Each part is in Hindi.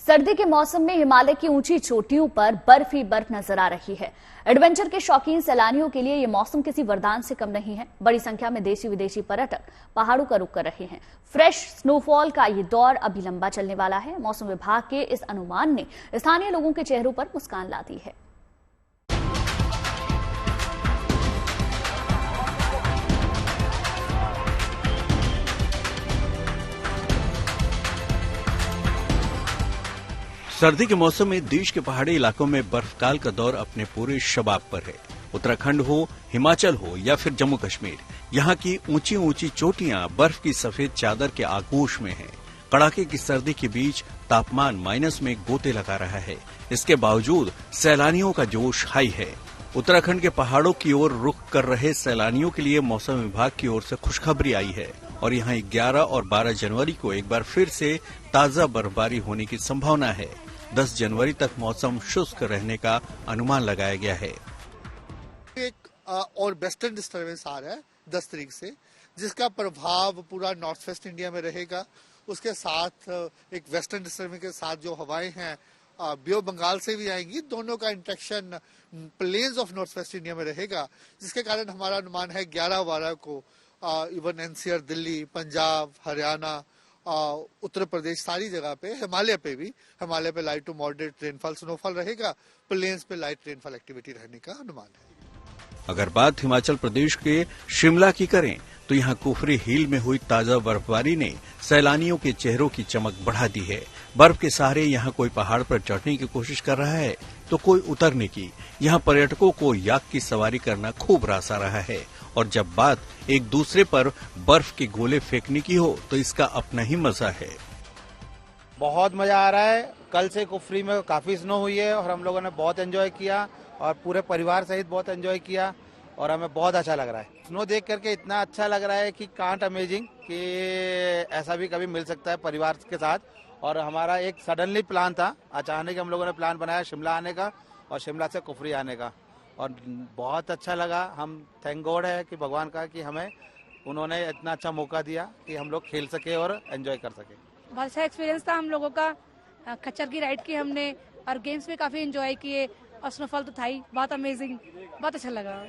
सर्दी के मौसम में हिमालय की ऊंची चोटियों पर बर्फ ही बर्फ नजर आ रही है। एडवेंचर के शौकीन सैलानियों के लिए ये मौसम किसी वरदान से कम नहीं है। बड़ी संख्या में देशी विदेशी पर्यटक पहाड़ों का रुख कर रहे हैं। फ्रेश स्नोफॉल का ये दौर अभी लंबा चलने वाला है। मौसम विभाग के इस अनुमान ने स्थानीय लोगों के चेहरों पर मुस्कान ला दी है। सर्दी के मौसम में देश के पहाड़ी इलाकों में बर्फकाल का दौर अपने पूरे शबाब पर है। उत्तराखंड हो, हिमाचल हो या फिर जम्मू कश्मीर, यहाँ की ऊंची ऊंची चोटियां बर्फ की सफेद चादर के आगोश में हैं। कड़ाके की सर्दी के बीच तापमान माइनस में गोते लगा रहा है। इसके बावजूद सैलानियों का जोश हाई है। उत्तराखंड के पहाड़ों की ओर रुख कर रहे सैलानियों के लिए मौसम विभाग की ओर से खुशखबरी आई है और यहाँ 11 और 12 जनवरी को एक बार फिर से ताजा बर्फबारी होने की संभावना है। 10 जनवरी तक मौसम शुष्क रहने का अनुमान लगाया गया है। एक और वेस्टर्न डिस्टर्बेंस आ रहा है 10 तारीख से, जिसका प्रभाव पूरा नॉर्थ वेस्ट इंडिया में रहेगा। उसके साथ एक वेस्टर्न डिस्टर्बेंस के साथ जो हवाएं हैं बे ऑफ बंगाल से भी आएंगी। दोनों का interaction plains of north west India में रहेगा, जिसके कारण हमारा अनुमान है 11-12 को इवन एनसीआर, दिल्ली, पंजाब, हरियाणा, उत्तर प्रदेश, सारी जगह पे, हिमालय पे light to moderate rainfall snowfall रहेगा। प्लेन्स पे लाइट रेनफॉल एक्टिविटी रहने का अनुमान है। अगर बात हिमाचल प्रदेश के शिमला की करें तो यहाँ कुफरी हिल में हुई ताजा बर्फबारी ने सैलानियों के चेहरों की चमक बढ़ा दी है। बर्फ के सहारे यहाँ कोई पहाड़ पर चढ़ने की कोशिश कर रहा है तो कोई उतरने की। यहाँ पर्यटकों को याक की सवारी करना खूब रास आ रहा है और जब बात एक दूसरे पर बर्फ के गोले फेंकने की हो तो इसका अपना ही मजा है। बहुत मजा आ रहा है। कल से कुफरी में काफी स्नो हुई है और हम लोगों ने बहुत एंजॉय किया और पूरे परिवार सहित बहुत एंजॉय किया और हमें बहुत अच्छा लग रहा है। स्नो देख करके इतना अच्छा लग रहा है कि कांट अमेजिंग, कि ऐसा भी कभी मिल सकता है परिवार के साथ। और हमारा एक सडनली प्लान था, अचानक हम लोगों ने प्लान बनाया शिमला आने का और शिमला से कुफरी आने का और बहुत अच्छा लगा। हम थैंक गॉड है कि भगवान का कि हमें उन्होंने इतना अच्छा मौका दिया कि हम लोग खेल सके और एंजॉय कर सके। बहुत अच्छा एक्सपीरियंस था हम लोगों का। खच्चर की राइड की हमने और गेम्स भी काफी एंजॉय किए और स्नोफॉल तो था ही, बहुत अमेजिंग, बहुत अच्छा लगा।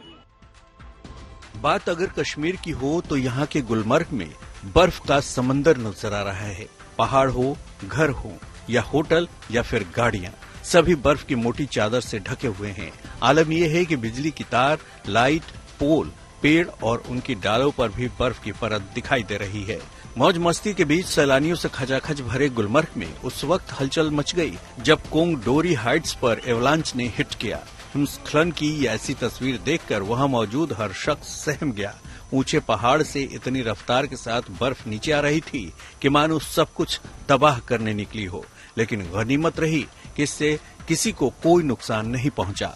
बात अगर कश्मीर की हो तो यहाँ के गुलमर्ग में बर्फ का समंदर नजर आ रहा है। पहाड़ हो, घर हो या होटल या फिर गाड़ियाँ, सभी बर्फ की मोटी चादर से ढके हुए हैं। आलम यह है कि बिजली की तार, लाइट, पोल, पेड़ और उनकी डालों पर भी बर्फ की परत दिखाई दे रही है। मौज मस्ती के बीच सैलानियों से खचाखच भरे गुलमर्ग में उस वक्त हलचल मच गई जब कोंग डोरी हाइट्स पर एवलांच ने हिट किया। हिमस्खलन की ऐसी तस्वीर देखकर वहां मौजूद हर शख्स सहम गया। ऊंचे पहाड़ से इतनी रफ्तार के साथ बर्फ नीचे आ रही थी कि मानो सब कुछ तबाह करने निकली हो, लेकिन गनीमत रही कि इससे किसी को कोई नुकसान नहीं पहुंचा।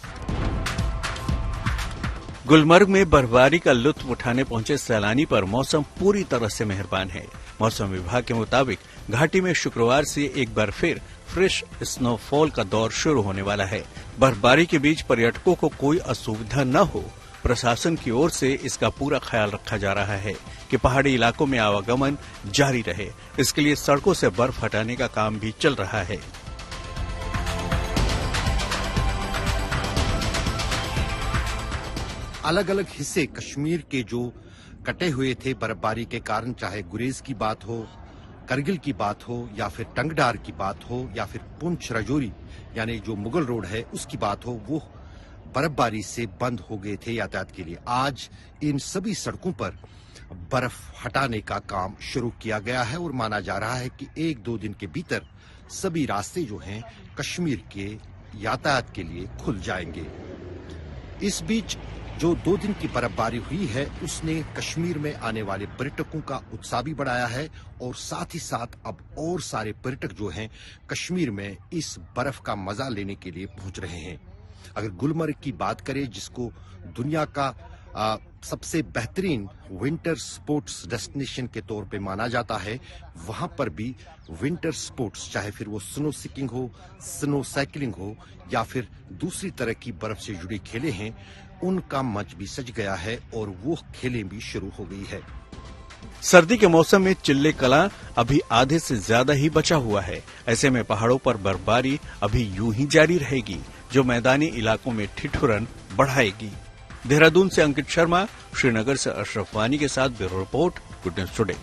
गुलमर्ग में बर्फबारी का लुत्फ उठाने पहुंचे सैलानी पर मौसम पूरी तरह से मेहरबान है। मौसम विभाग के मुताबिक घाटी में शुक्रवार से एक बार फिर फ्रेश स्नोफॉल का दौर शुरू होने वाला है। बर्फबारी के बीच पर्यटकों को कोई असुविधा न हो, प्रशासन की ओर से इसका पूरा ख्याल रखा जा रहा है कि पहाड़ी इलाकों में आवागमन जारी रहे। इसके लिए सड़कों से बर्फ हटाने का काम भी चल रहा है। अलग अलग हिस्से कश्मीर के जो कटे हुए थे बर्फबारी के कारण, चाहे गुरेज की बात हो, करगिल की बात हो या फिर टंगडार की बात हो या फिर पुंछ राजौरी यानी जो मुगल रोड है उसकी बात हो, वो बर्फबारी से बंद हो गए थे यातायात के लिए। आज इन सभी सड़कों पर बर्फ हटाने का काम शुरू किया गया है और माना जा रहा है कि 1-2 दिन के भीतर सभी रास्ते जो हैं कश्मीर के यातायात के लिए खुल जाएंगे। इस बीच जो 2 दिन की बर्फबारी हुई है उसने कश्मीर में आने वाले पर्यटकों का उत्साह भी बढ़ाया है और साथ ही साथ अब और सारे पर्यटक जो हैं कश्मीर में इस बर्फ का मजा लेने के लिए पहुंच रहे हैं। अगर गुलमर्ग की बात करें, जिसको दुनिया का सबसे बेहतरीन विंटर स्पोर्ट्स डेस्टिनेशन के तौर पे माना जाता है, वहां पर भी विंटर स्पोर्ट्स, चाहे फिर वो स्नो स्कीइंग हो, स्नो साइकिलिंग हो या फिर दूसरी तरह की बर्फ से जुड़ी खेलें हैं, उनका मंच भी सज गया है और वो खेलें भी शुरू हो गई है। सर्दी के मौसम में चिल्ले कलां अभी आधे से ज्यादा ही बचा हुआ है। ऐसे में पहाड़ों पर बर्फबारी अभी यूं ही जारी रहेगी, जो मैदानी इलाकों में ठिठुरन बढ़ाएगी। देहरादून से अंकित शर्मा, श्रीनगर से अशरफ वानी के साथ bureau report, good news today.